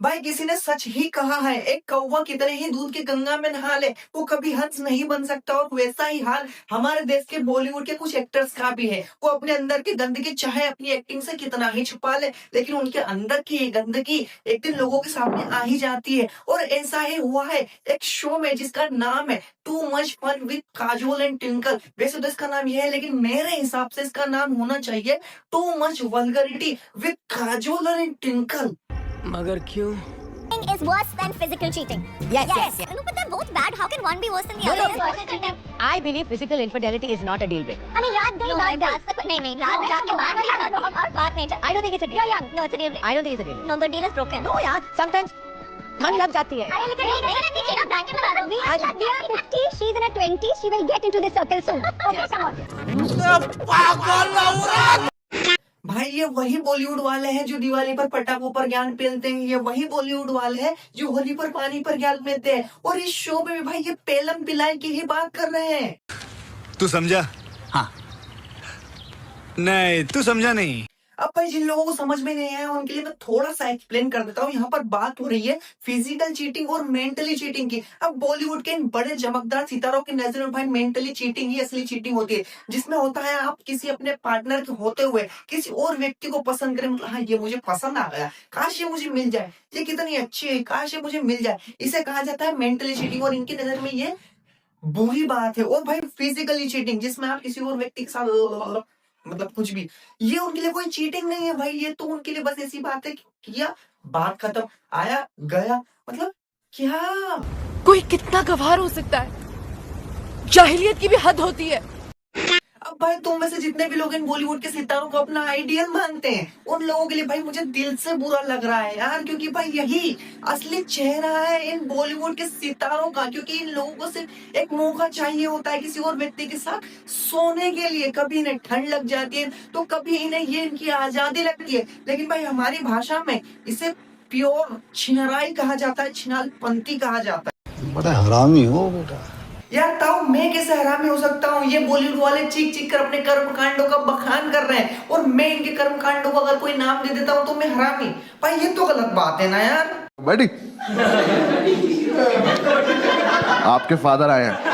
भाई किसी ने सच ही कहा है, एक कौवा कितने ही दूध की गंगा में नहा ले वो कभी हंस नहीं बन सकता। और वैसा ही हाल हमारे देश के बॉलीवुड के कुछ एक्टर्स का भी है। वो अपने अंदर की गंदगी चाहे अपनी एक्टिंग से कितना ही छुपा ले, लेकिन उनके अंदर की ये गंदगी एक दिन लोगों के सामने आ ही जाती है। और ऐसा ही हुआ है एक शो में जिसका नाम है too much fun with Kajol and Twinkle. वैसे तो इसका नाम यह है, लेकिन मेरे हिसाब से इसका नाम होना चाहिए too much vulgarity with Kajol and twinkle. मगर क्यों? Is worse than physical cheating. Yes. No, but they're both bad. How can one be worse than the other? I believe physical infidelity is not a deal breaker. I mean, रात गई बात नहीं रात के बाद और बात नहीं I don't think it's a deal. You're young. No, it's a deal breaker. I don't think it's a deal. No, the deal is broken. No यार, sometimes ठंड लग जाती है. अरे लेकिन नहीं cheat blanket में डालो. We are 50, she's in her 20s. She will get into this circle soon. Okay, come on. भाई ये वही बॉलीवुड वाले हैं जो दिवाली पर पटाखों पर ज्ञान पेलते हैं। ये वही बॉलीवुड वाले हैं जो होली पर पानी पर ज्ञान पेलते हैं। और इस शो में भी भाई ये पेलम पिलाई की ही बात कर रहे हैं। तू समझा? हाँ। नहीं, तू समझा नहीं। अब भाई जिन लोगों को समझ में नहीं आया उनके लिए मैं थोड़ा सा एक्सप्लेन कर देता हूँ। यहाँ पर बात हो रही है फिजिकल चीटिंग और मेंटली चीटिंग की। अब बॉलीवुड के इन बड़े चमकदार सितारों की नजर में भाई मेंटली चीटिंग ही असली चीटिंग होती है, जिसमें होता है आप किसी अपने पार्टनर के होते हुए किसी और व्यक्ति को पसंद करें। मतलब हाँ ये मुझे पसंद आ गया, काश ये मुझे मिल जाए, ये कितनी अच्छी है, काश ये मुझे मिल जाए, इसे कहा जाता है मेंटली चीटिंग। और इनकी नजर में ये बुरी बात है। और भाई फिजिकली चीटिंग जिसमें आप किसी और व्यक्ति के साथ मतलब कुछ भी, ये उनके लिए कोई चीटिंग नहीं है भाई। ये तो उनके लिए बस ऐसी बात है कि किया, बात खत्म, आया गया। मतलब क्या कोई कितना गवार हो सकता है? जाहिलियत की भी हद होती है। अब भाई तुम में से जितने भी लोग इन बॉलीवुड के सितारों को अपना आइडियल मानते हैं उन लोगों के लिए भाई मुझे दिल से बुरा लग रहा है यार, क्योंकि भाई यही असली चेहरा है इन बॉलीवुड के सितारों का। क्योंकि इन लोगों को सिर्फ एक मौका चाहिए होता है किसी और व्यक्ति के साथ सोने के लिए। कभी इन्हें ठंड लग जाती है तो कभी इन्हें ये इनकी आजादी लगती है, लेकिन भाई हमारी भाषा में इसे प्योर छिनराई कहा जाता है, छिनालपंथी कहा जाता है। बड़ा हरामी हो बेटा यार ताऊ मैं कैसे हरामी हो सकता हूँ? ये बॉलीवुड वाले चीख चीख कर अपने कर्म कांडों का बखान कर रहे हैं और मैं इनके कर्म कांडों को अगर कोई नाम दे देता हूँ तो मैं हरामी। भाई ये तो गलत बात है ना यार। बैठी आपके फादर आए हैं।